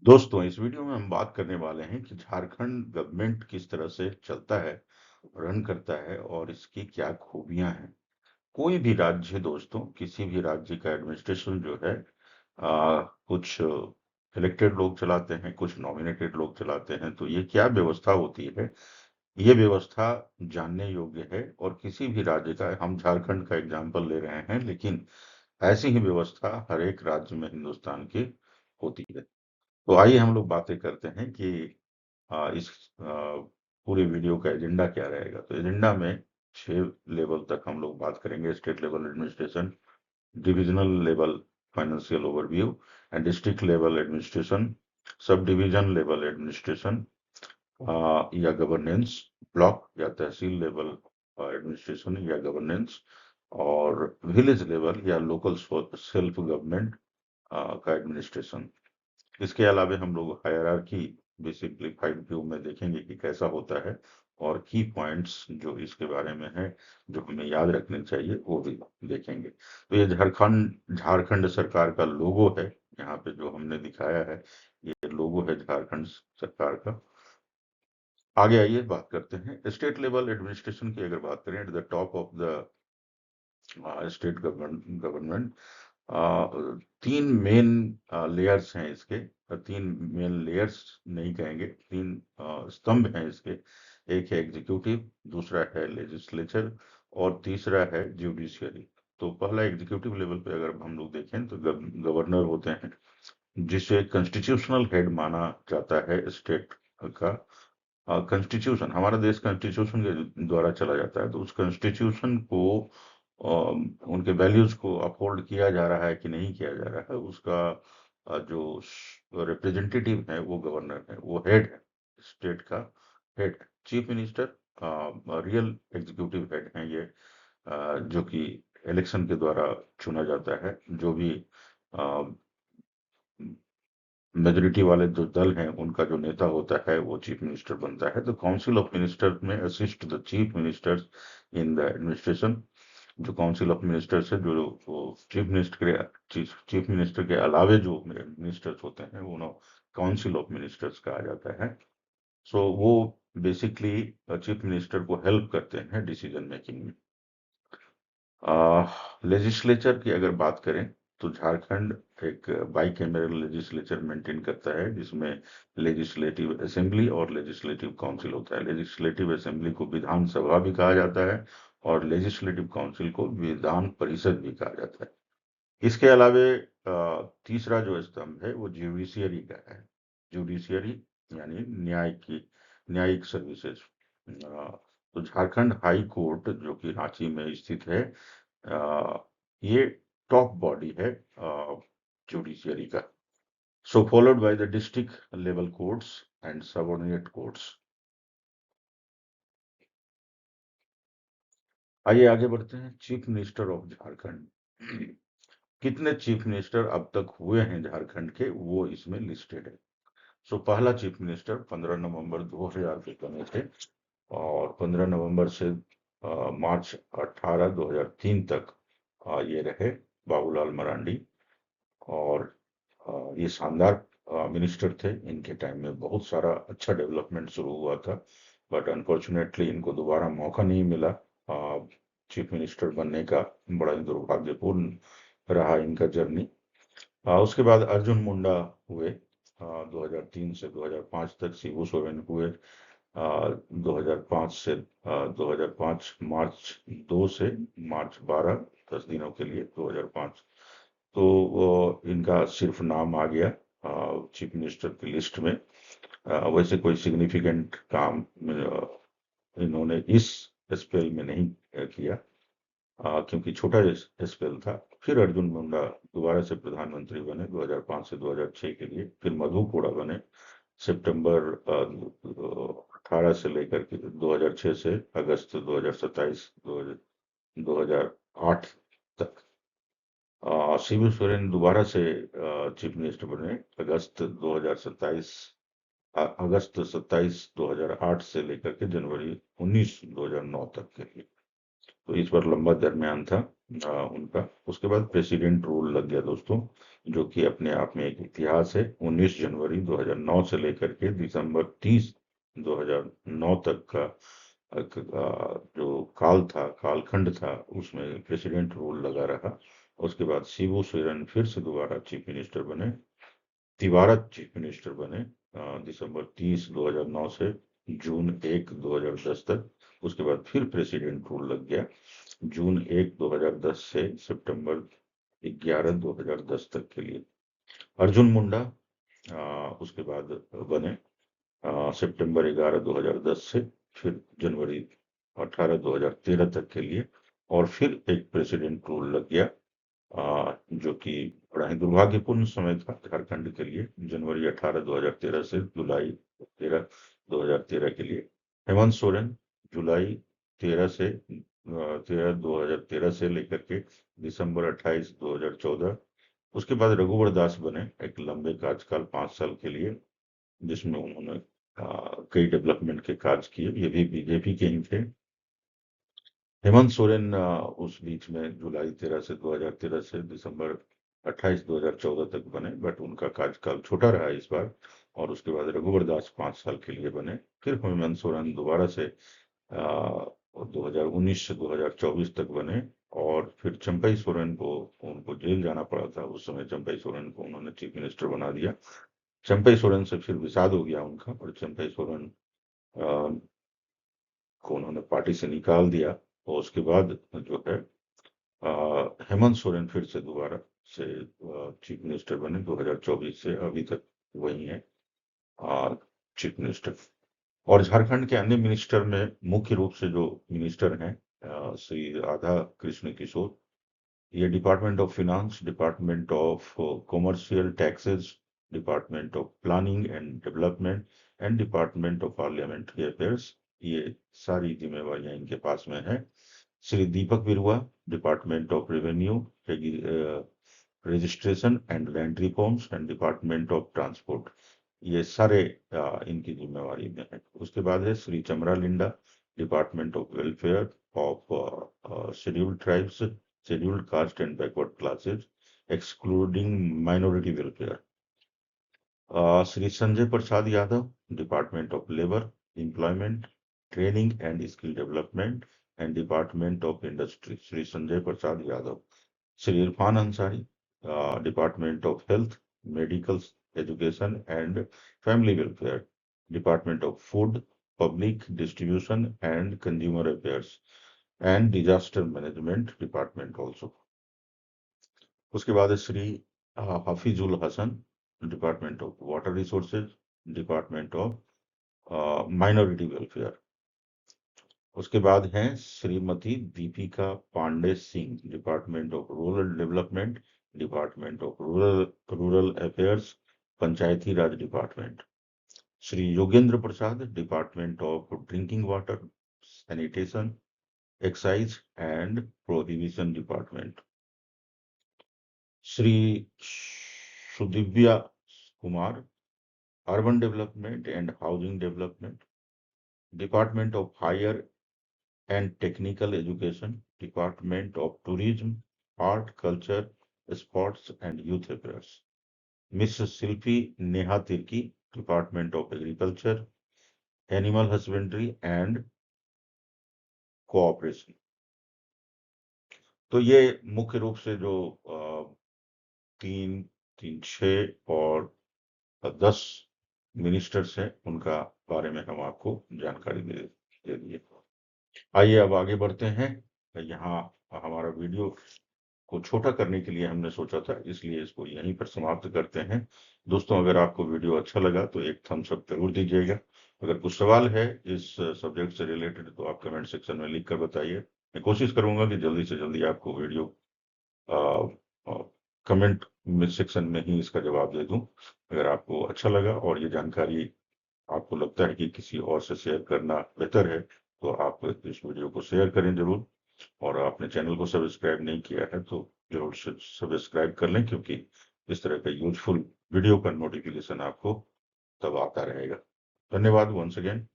दोस्तों, इस वीडियो में हम बात करने वाले हैं कि झारखंड गवर्नमेंट किस तरह से चलता है, रन करता है और इसकी क्या खूबियां हैं। कोई भी राज्य दोस्तों, किसी भी राज्य का एडमिनिस्ट्रेशन जो है कुछ इलेक्टेड लोग चलाते हैं, कुछ नॉमिनेटेड लोग चलाते हैं। तो ये क्या व्यवस्था होती है, ये व्यवस्था जानने योग्य है। और किसी भी राज्य का, हम झारखंड का एग्जाम्पल ले रहे हैं, लेकिन ऐसी ही व्यवस्था हर एक राज्य में हिंदुस्तान की होती है। तो आइए हम लोग बातें करते हैं कि इस पूरे वीडियो का एजेंडा क्या रहेगा। तो एजेंडा में 6 लेवल तक हम लोग बात करेंगे: state level administration, divisional level financial overview and district level administration, sub division level administration या गवर्नेंस, ब्लॉक या तहसील लेवल एडमिनिस्ट्रेशन या गवर्नेंस, और विलेज लेवल या लोकल सेल्फ गवर्नमेंट का एडमिनिस्ट्रेशन। इसके अलावा हम लोग हायरार्की भी सिंप्लीफाइड व्यू में देखेंगे कि कैसा होता है, और की पॉइंट्स जो इसके बारे में है, जो हमें याद रखने चाहिए, वो भी देखेंगे। तो ये झारखंड झारखंड सरकार का लोगो है। यहाँ पे जो हमने दिखाया है, ये लोगो है झारखंड सरकार का। आगे आइए बात करते हैं स्टेट लेवल एडमिनिस्ट्रेशन की। अगर बात करें, at the top of the state government, तीन मेन लेयर्स हैं इसके। तीन मेन लेयर्स नहीं कहेंगे, तीन स्तंभ हैं इसके। एक है एग्जीक्यूटिव, दूसरा है लेजिस्लेचर, और तीसरा है जुडिशियरी। तो पहला एग्जीक्यूटिव लेवल पे अगर हम लोग देखें तो गवर्नर होते हैं, जिसे कॉन्स्टिट्यूशनल हेड माना जाता है स्टेट का। कॉन्स्टिट्यूशन, हमारा देश कॉन्स्टिट्यूशन के द्वारा चला जाता है। तो उस कॉन्स्टिट्यूशन को उनके वैल्यूज को अपहोल्ड किया जा रहा है कि नहीं किया जा रहा है, उसका जो रिप्रेजेंटेटिव है वो गवर्नर है, वो हेड है, स्टेट का head. Chief minister real executive head हैं ये, जो कि इलेक्शन के द्वारा चुना जाता है। जो भी मेजोरिटी वाले जो दल हैं, उनका जो नेता होता है वो चीफ मिनिस्टर बनता है। तो काउंसिल ऑफ मिनिस्टर में assist the chief ministers in the administration. जो काउंसिल ऑफ मिनिस्टर्स है, जो चीफ मिनिस्टर के अलावे जो मिनिस्टर्स होते हैं, वो काउंसिल ऑफ मिनिस्टर्स कहा जाता है। सो वो बेसिकली चीफ मिनिस्टर को हेल्प करते हैं डिसीजन मेकिंग में। लेजिस्लेचर की अगर बात करें, तो झारखंड एक बाइकैमरल लेजिस्लेचर मेंटेन करता है, जिसमें लेजिस्लेटिव असेंबली और लेजिस्लेटिव काउंसिल होता है। लेजिस्लेटिव असेंबली को विधानसभा भी कहा जाता है, और लेजिस्लेटिव काउंसिल को विधान परिषद भी कहा जाता है। इसके अलावे तीसरा जो स्तंभ है वो जुडिशियरी का है। जुडिशियरी यानी न्यायिक सर्विसेज। तो झारखंड हाई कोर्ट, जो कि रांची में स्थित है, ये टॉप बॉडी है जुडिशियरी का। So followed by the district level courts and subordinate courts. आइए आगे बढ़ते हैं। Chief minister of Jharkhand. कितने चीफ मिनिस्टर अब तक हुए हैं झारखंड के, वो इसमें लिस्टेड है। सो पहला चीफ मिनिस्टर 15 नवंबर 2000 के बने थे, और 15 नवंबर से मार्च 18 2003 तक ये रहे, बाबूलाल मरांडी। और ये शानदार मिनिस्टर थे। इनके टाइम में बहुत सारा अच्छा डेवलपमेंट शुरू हुआ था, बट अनफॉर्चुनेटली इनको दोबारा मौका नहीं मिला चीफ मिनिस्टर बनने का। बड़ा ही दुर्भाग्यपूर्ण रहा इनका जर्नी। उसके बाद अर्जुन मुंडा हुए 2003 से 2005 तक। शिबू सोरेन हुए 2005 से 2005 मार्च 2 से मार्च 12, 10 दिनों के लिए 2005। तो इनका सिर्फ नाम आ गया चीफ मिनिस्टर की लिस्ट में। वैसे कोई सिग्निफिकेंट काम इन्होंने इस स्पेल में नहीं किया, क्योंकि छोटा स्पेल था। फिर अर्जुन मुंडा दोबारा से प्रधानमंत्री बने 2005 से 2006 के लिए। फिर मधु कोड़ा बने सितंबर 18 से लेकर के 2006 से अगस्त 2027 2008 तक। शिबू सोरेन दोबारा से चीफ मिनिस्टर बने अगस्त 27 2008 से लेकर के जनवरी 19 2009 तक के लिए। तो इस पर लंबा दरमियान था। उनका। उसके बाद प्रेसिडेंट रूल लग गया दोस्तों, जो कि अपने आप में एक इतिहास है। 19 जनवरी 2009 से लेकर के दिसंबर 30 2009 तक का जो कालखंड था, उसमें प्रेसिडेंट रूल लगा रहा। उसके बाद शिबू सोरेन फिर से दोबारा चीफ मिनिस्टर बने, तिवारत चीफ मिनिस्टर बने दिसंबर 30 2009 से जून 1 2010 तक। उसके बाद फिर प्रेसिडेंट रूल लग गया जून 1 2010 से सितंबर 11 2010 तक के लिए। अर्जुन मुंडा उसके बाद बने सितंबर 11 2010 से फिर जनवरी 18 2013 तक के लिए। और फिर एक प्रेसिडेंट रूल लग गया जो कि बड़ा ही दुर्भाग्यपूर्ण समय था झारखंड के लिए, जनवरी 18 2013 से जुलाई 13 2013 के लिए। हेमंत सोरेन जुलाई 13 से 13 2013 से लेकर के दिसंबर 28 2014। उसके बाद रघुवर दास बने एक लंबे कार्यकाल 5 साल के लिए, जिसमें उन्होंने कई डेवलपमेंट के काज किए, ये भी बीजेपी के ही थे। हेमंत सोरेन उस बीच में जुलाई 13 से 2013 से दिसंबर 28 2014 तक बने, बट उनका कार्यकाल छोटा रहा इस बार। और उसके बाद रघुवर दास 5 साल के लिए बने। फिर हेमंत सोरेन दोबारा से 2019 से 2024 तक बने। और फिर चंपई सोरेन को उनको जेल जाना पड़ा था, उस समय चंपई सोरेन को उन्होंने चीफ मिनिस्टर बना दिया। चंपई सोरेन से फिर विषाद हो गया उनका, और चंपई सोरेन को उन्होंने पार्टी से निकाल दिया। और उसके बाद जो है हेमंत सोरेन फिर से दोबारा से चीफ मिनिस्टर बने 2024 से अभी तक वही है चीफ मिनिस्टर। और झारखंड के अन्य मिनिस्टर में मुख्य रूप से जो मिनिस्टर हैं श्री राधा कृष्ण किशोर, ये department of finance, department of commercial taxes, department of planning and development and department of parliamentary affairs, ये सारी जिम्मेवारियां इनके पास में है। Shri Deepak Birua, department of revenue, registration and land reforms and department of transport, ये सारे इनकी जिम्मेवारी में है। उसके बाद है Shri Chamra Linda, department of welfare of scheduled tribes, scheduled caste and backward classes excluding minority welfare. Shri Sanjay Prasad Yadav, department of labour, employment, training and skill development and department of industry, Shri Sanjay Prasad Yadav. Shri Irfan Ansari, department of health, medical education and family welfare, department of food, public distribution and consumer affairs and disaster management department also. उसके बाद है Shri Hafizul Hasan, department of water resources, department of minority welfare. उसके बाद हैं Shrimati Deepika Pandey Singh, department of rural development, department of rural affairs, Panchayati Raj department. Shri Yogendra Prasad, department of drinking water, sanitation, excise and prohibition department. Shri Sudivya Kumar, urban development and housing development, department of higher and technical education, department of tourism, art, culture, sports and youth affairs. Miss Silpi Neha Tirki, department of agriculture, animal husbandry and cooperation। तो ये मुख्य रूप से जो 3, 3, 6 और 10 ministers हैं, उनका बारे में हम आपको जानकारी दे दिए। आइए अब आगे बढ़ते हैं। यहाँ हमारा वीडियो को छोटा करने के लिए हमने सोचा था, इसलिए इसको यहीं पर समाप्त करते हैं। दोस्तों, अगर आपको वीडियो अच्छा लगा तो एक थम्स अप जरूर दीजिएगा। अगर कुछ सवाल है इस सब्जेक्ट से रिलेटेड तो आप कमेंट सेक्शन में लिख कर बताइए। मैं कोशिश करूंगा कि जल्दी से जल्दी आपको वीडियो कमेंट सेक्शन में ही इसका जवाब दे दूं। अगर आपको अच्छा लगा और ये जानकारी आपको लगता है कि किसी और से शेयर करना बेहतर है, तो आप इस वीडियो को शेयर करें जरूर। और आपने चैनल को सब्सक्राइब नहीं किया है तो जरूर सब्सक्राइब कर लें, क्योंकि इस तरह का यूजफुल वीडियो का नोटिफिकेशन आपको तब आता रहेगा। धन्यवाद वंस अगेन।